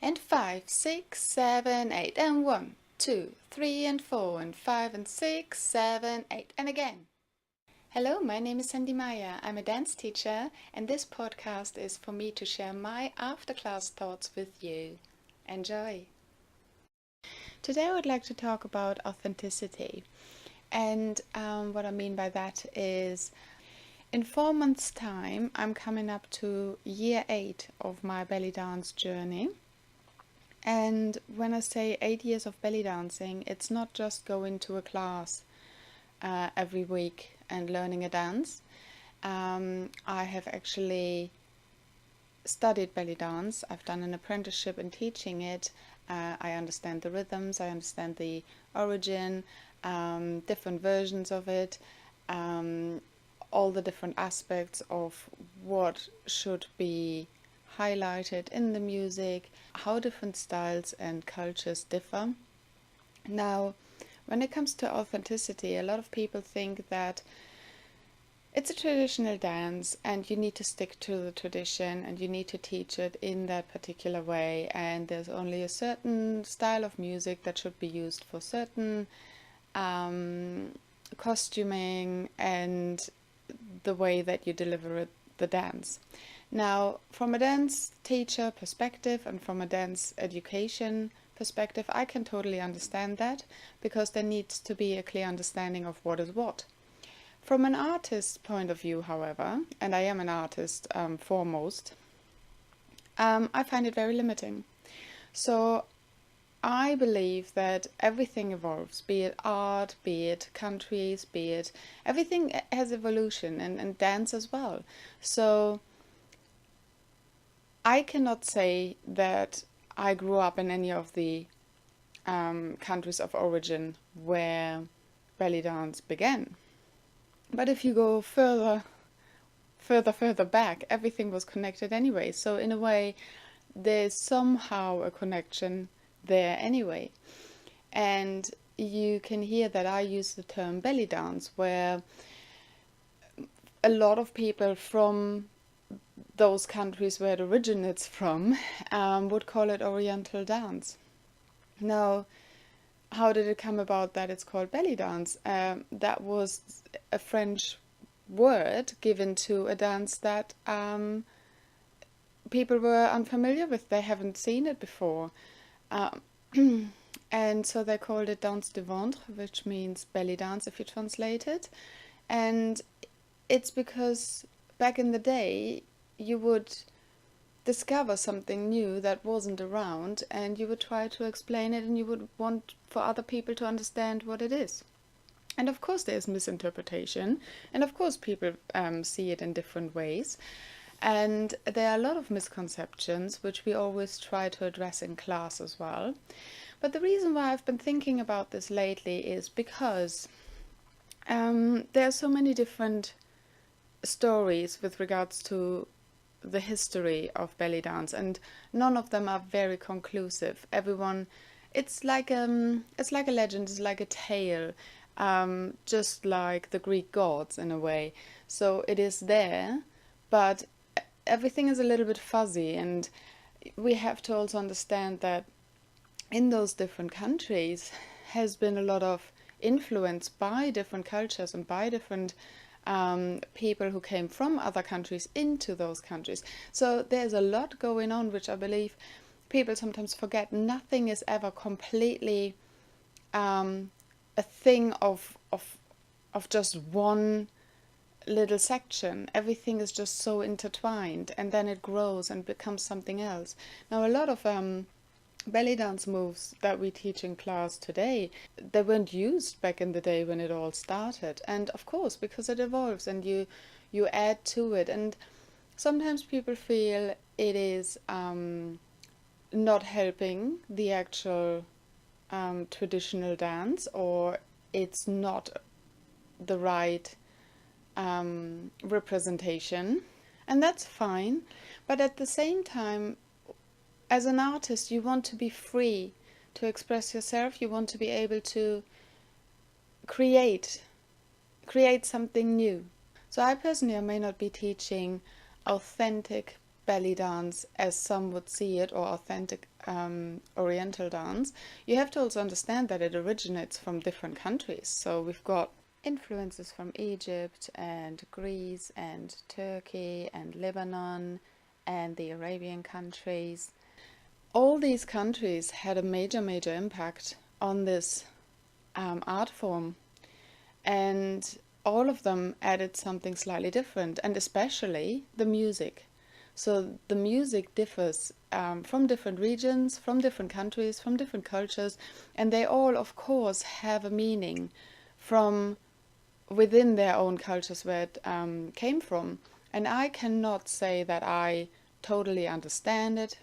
And 5, 6, 7, 8, and 1, 2, 3, and 4, and 5, and 6, 7, 8, and again. Hello, my name is Sandy Maya. I'm a dance teacher, and this podcast is for me to share my after-class thoughts with you. Enjoy! Today I would like to talk about authenticity. And what I mean by that is, in 4 months' time, I'm coming up to year 8 of my belly dance journey. And when I say 8 years of belly dancing, it's not just going to a class every week and learning a dance. I have actually studied belly dance. I've done an apprenticeship in teaching it. I understand the rhythms, I understand the origin, different versions of it, all the different aspects of what should be highlighted in the music, how different styles and cultures differ. Now, when it comes to authenticity, a lot of people think that it's a traditional dance and you need to stick to the tradition and you need to teach it in that particular way, and there's only a certain style of music that should be used for certain costuming and the way that you deliver the dance. Now, from a dance teacher perspective and from a dance education perspective, I can totally understand that, because there needs to be a clear understanding of what is what. From an artist's point of view, however, and I am an artist foremost, I find it very limiting. So I believe that everything evolves, be it art, be it countries, be it everything has evolution, and dance as well. So I cannot say that I grew up in any of the countries of origin where belly dance began. But if you go further back, everything was connected anyway. So in a way, there's somehow a connection there anyway. And you can hear that I use the term belly dance, where a lot of people from those countries where it originates from would call it Oriental dance. Now, how did it come about that it's called belly dance? That was a French word given to a dance that people were unfamiliar with. They haven't seen it before. And so they called it danse de ventre, which means belly dance if you translate it. And it's because back in the day, you would discover something new that wasn't around, and you would try to explain it, and you would want for other people to understand what it is. And of course there's misinterpretation, and of course people see it in different ways, and there are a lot of misconceptions which we always try to address in class as well. But the reason why I've been thinking about this lately is because there are so many different stories with regards to the history of belly dance, and none of them are very conclusive. Everyone, it's like a legend, it's like a tale, just like the Greek gods in a way. So it is there, but everything is a little bit fuzzy, and we have to also understand that in those different countries has been a lot of influence by different cultures and by different people who came from other countries into those countries. So there's a lot going on, which I believe people sometimes forget. Nothing is ever completely a thing of just one little section. Everything is just so intertwined, and then it grows and becomes something else. Now, a lot of belly dance moves that we teach in class today, they weren't used back in the day when it all started. And of course, because it evolves and you add to it, and sometimes people feel it is not helping the actual traditional dance, or it's not the right representation, and that's fine. But at the same time, as an artist, you want to be free to express yourself. You want to be able to create something new. So I personally, I may not be teaching authentic belly dance as some would see it, or authentic Oriental dance, you have to also understand that it originates from different countries. So we've got influences from Egypt and Greece and Turkey and Lebanon and the Arabian countries. All these countries had a major impact on this art form, and all of them added something slightly different, and especially the music. So the music differs from different regions, from different countries, from different cultures, and they all, of course, have a meaning from within their own cultures where it came from. And I cannot say that I totally understand it.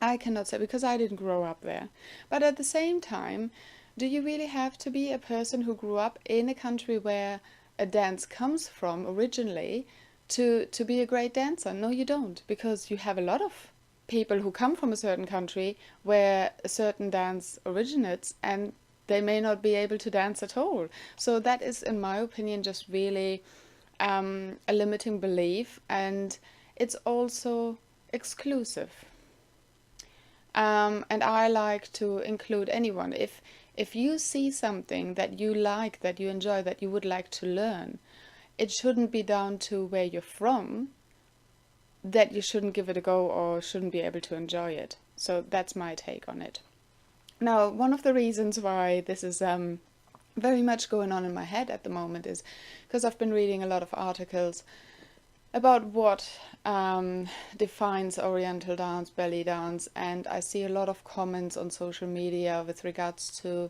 I cannot say, because I didn't grow up there. But at the same time, do you really have to be a person who grew up in a country where a dance comes from originally to be a great dancer? No, you don't, because you have a lot of people who come from a certain country where a certain dance originates, and they may not be able to dance at all. So that is, in my opinion, just really a limiting belief, and it's also exclusive. And I like to include anyone. If you see something that you like, that you enjoy, that you would like to learn, it shouldn't be down to where you're from, that you shouldn't give it a go or shouldn't be able to enjoy it. So that's my take on it. Now, one of the reasons why this is very much going on in my head at the moment is because I've been reading a lot of articles about what defines Oriental dance, belly dance, and I see a lot of comments on social media with regards to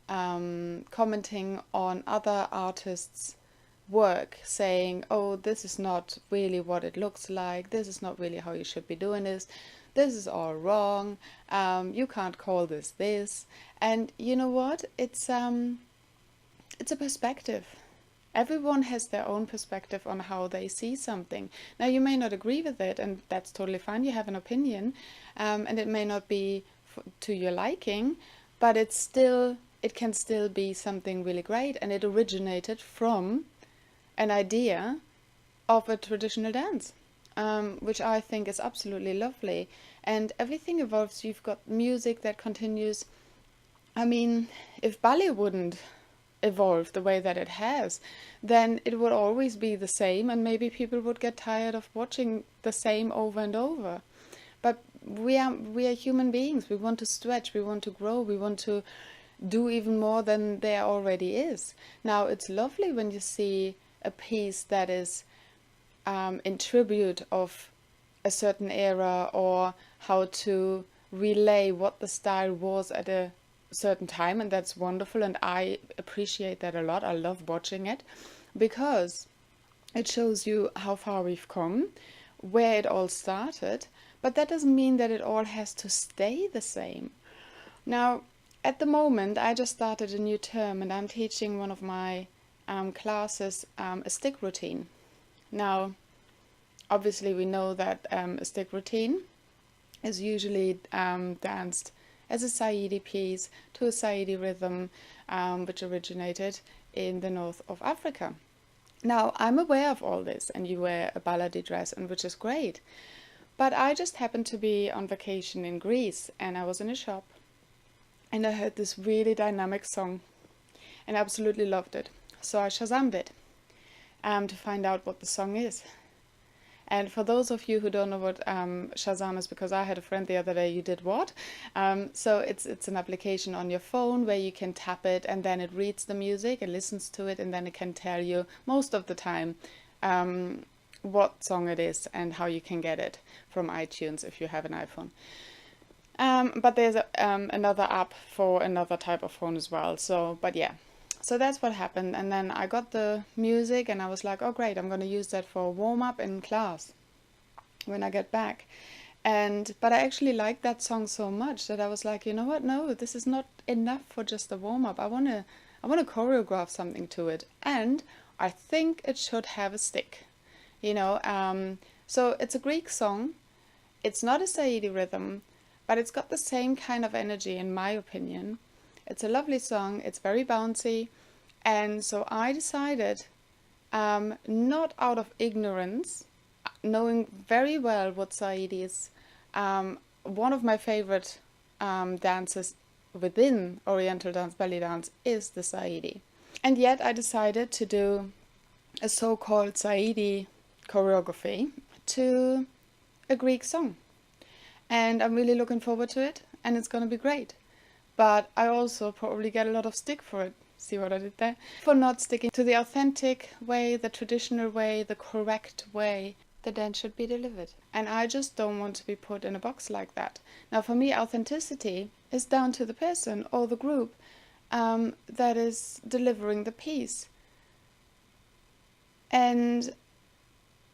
commenting on other artists' work, saying, oh, this is not really what it looks like, this is not really how you should be doing this is all wrong, you can't call this. And you know what? It's a perspective. Everyone has their own perspective on how they see something. Now, you may not agree with it, and that's totally fine. You have an opinion, and it may not be to your liking, but it can still be something really great, and it originated from an idea of a traditional dance, which I think is absolutely lovely. And everything evolves. You've got music that continues. I mean, if ballet wouldn't evolve the way that it has, then it would always be the same, and maybe people would get tired of watching the same over and over. But we are human beings. We want to stretch, we want to grow, we want to do even more than there already is. Now, it's lovely when you see a piece that is in tribute of a certain era, or how to relay what the style was at a certain time, and that's wonderful, and I appreciate that a lot. I love watching it because it shows you how far we've come, where it all started, but that doesn't mean that it all has to stay the same. Now, at the moment, I just started a new term, and I'm teaching one of my classes a stick routine. Now, obviously we know that a stick routine is usually danced as a Saidi piece to a Saidi rhythm, which originated in the north of Africa. Now, I'm aware of all this, and you wear a baladi dress, and which is great. But I just happened to be on vacation in Greece, and I was in a shop, and I heard this really dynamic song, and I absolutely loved it. So I Shazammed it to find out what the song is. And for those of you who don't know what Shazam is, because I had a friend the other day, you did what? So it's an application on your phone where you can tap it, and then it reads the music, it listens to it, and then it can tell you most of the time what song it is and how you can get it from iTunes if you have an iPhone. But there's another app for another type of phone as well. So that's what happened. And then I got the music, and I was like, oh great, I'm going to use that for a warm-up in class when I get back. But I actually liked that song so much that I was like, you know what, no, this is not enough for just a warm-up. I want to choreograph something to it, and I think it should have a stick, so it's a Greek song. It's not a Saidi rhythm, but it's got the same kind of energy, in my opinion. It's a lovely song, it's very bouncy, and so I decided, not out of ignorance, knowing very well what Saidi is, one of my favorite dances within Oriental dance, belly dance, is the Saidi. And yet I decided to do a so-called Saidi choreography to a Greek song. And I'm really looking forward to it, and it's going to be great. But I also probably get a lot of stick for it. See what I did there? For not sticking to the authentic way, the traditional way, the correct way the dance should be delivered. And I just don't want to be put in a box like that. Now, for me, authenticity is down to the person or the group that is delivering the piece. And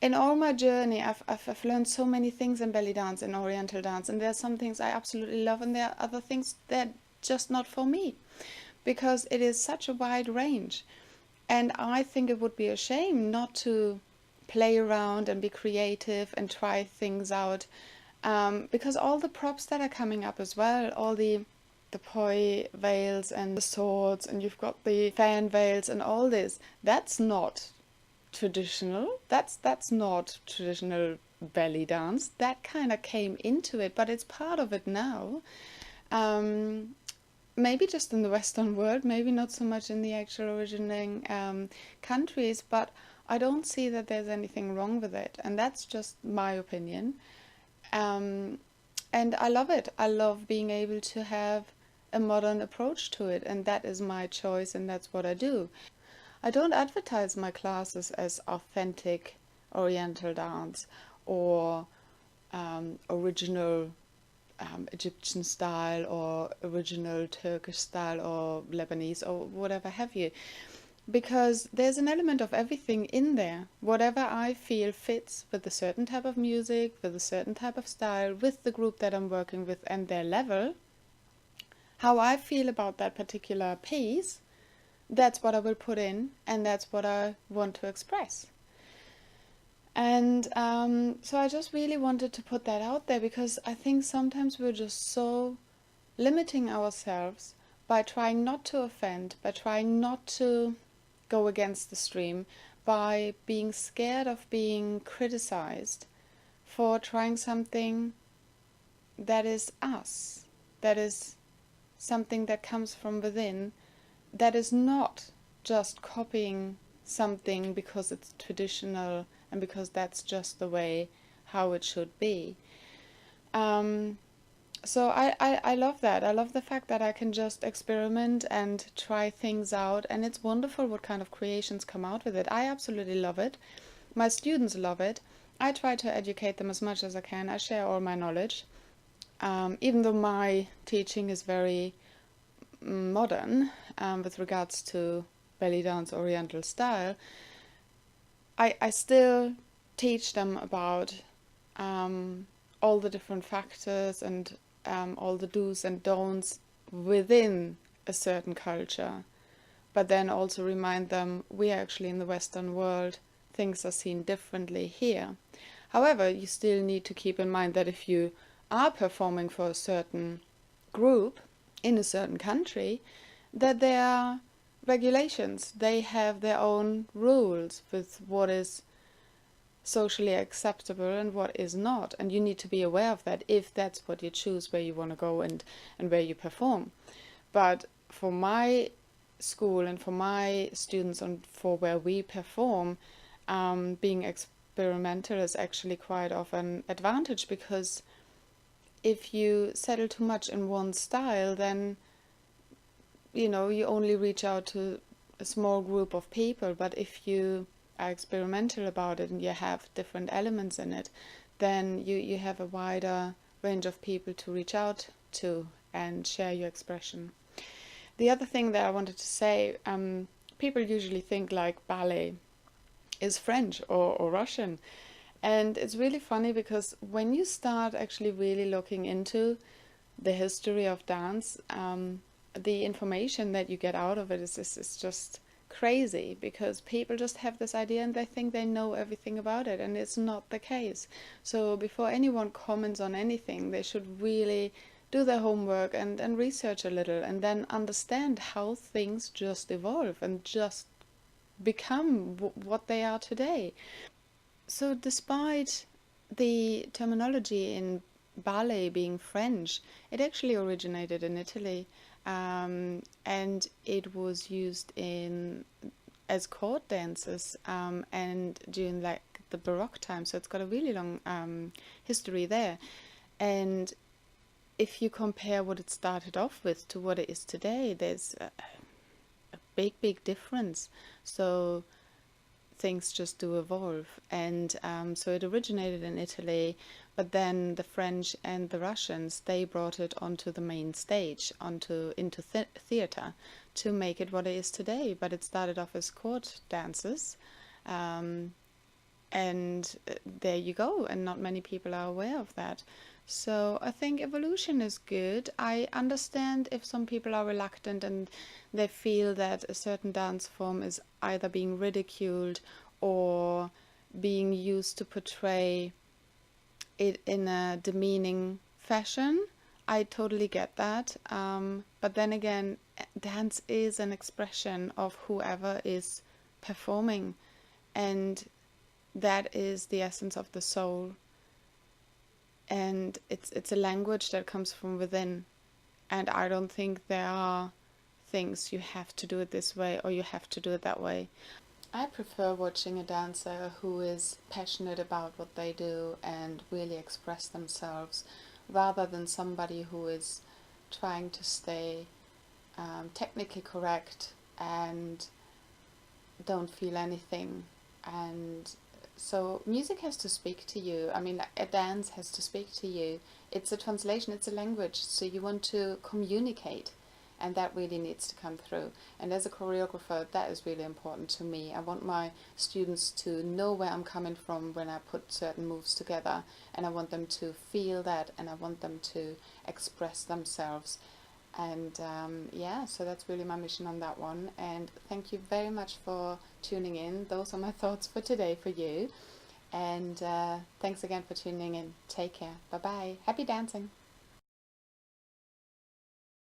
in all my journey, I've learned so many things in belly dance and Oriental dance, and there are some things I absolutely love, and there are other things that just not for me, because it is such a wide range. And I think it would be a shame not to play around and be creative and try things out, because all the props that are coming up as well, all the poi veils and the swords, and you've got the fan veils and all this, that's not traditional. That's not traditional belly dance. That kind of came into it, but it's part of it now. Maybe just in the Western world, maybe not so much in the actual originating countries, but I don't see that there's anything wrong with it, and that's just my opinion. And I love it. I love being able to have a modern approach to it, and that is my choice, and that's what I do. I don't advertise my classes as authentic Oriental dance or original Egyptian style or original Turkish style or Lebanese or whatever have you, because there's an element of everything in there. Whatever I feel fits with a certain type of music, with a certain type of style, with the group that I'm working with and their level, how I feel about that particular piece, that's what I will put in, and that's what I want to express. And so I just really wanted to put that out there, because I think sometimes we're just so limiting ourselves by trying not to offend, by trying not to go against the stream, by being scared of being criticized for trying something that is us, that is something that comes from within, that is not just copying something because it's traditional and because that's just the way how it should be. So I love that. I love the fact that I can just experiment and try things out, and it's wonderful what kind of creations come out with it. I absolutely love it. My students love it. I try to educate them as much as I can. I share all my knowledge. Even though my teaching is very modern with regards to belly dance Oriental style, I still teach them about all the different factors and all the do's and don'ts within a certain culture, but then also remind them we are actually in the Western world, things are seen differently here. However, you still need to keep in mind that if you are performing for a certain group in a certain country, that there are regulations. They have their own rules with what is socially acceptable and what is not, and you need to be aware of that if that's what you choose, where you want to go and where you perform. But for my school and for my students and for where we perform, being experimental is actually quite of an advantage, because if you settle too much in one style, then you only reach out to a small group of people. But if you are experimental about it and you have different elements in it, then you have a wider range of people to reach out to and share your expression. The other thing that I wanted to say, people usually think like ballet is French or Russian. And it's really funny, because when you start actually really looking into the history of dance, the information that you get out of it is just crazy, because people just have this idea and they think they know everything about it, and it's not the case. So before anyone comments on anything, they should really do their homework and research a little, and then understand how things just evolve and just become what they are today. So, despite the terminology in ballet being French, it actually originated in Italy, and it was used in as court dances, and during like the Baroque time. So it's got a really long history there. And if you compare what it started off with to what it is today, there's a big, big difference. So things just do evolve. And so it originated in Italy, but then the French and the Russians, they brought it onto the main stage, onto into theater, to make it what it is today. But it started off as court dances, um, and there you go. And not many people are aware of that. So I think evolution is good. I understand if some people are reluctant and they feel that a certain dance form is either being ridiculed or being used to portray it in a demeaning fashion. I totally get that. But then again, dance is an expression of whoever is performing, and that is the essence of the soul. And it's a language that comes from within. And I don't think there are things you have to do it this way or you have to do it that way. I prefer watching a dancer who is passionate about what they do and really express themselves rather than somebody who is trying to stay technically correct and don't feel anything. And so music has to speak to you. I mean, a dance has to speak to you. It's a translation, it's a language. So you want to communicate, and that really needs to come through. And as a choreographer, that is really important to me. I want my students to know where I'm coming from when I put certain moves together, and I want them to feel that, and I want them to express themselves. And yeah, so that's really my mission on that one. And thank you very much for tuning in. Those are my thoughts for today for you. And thanks again for tuning in. Take care. Bye bye. Happy dancing.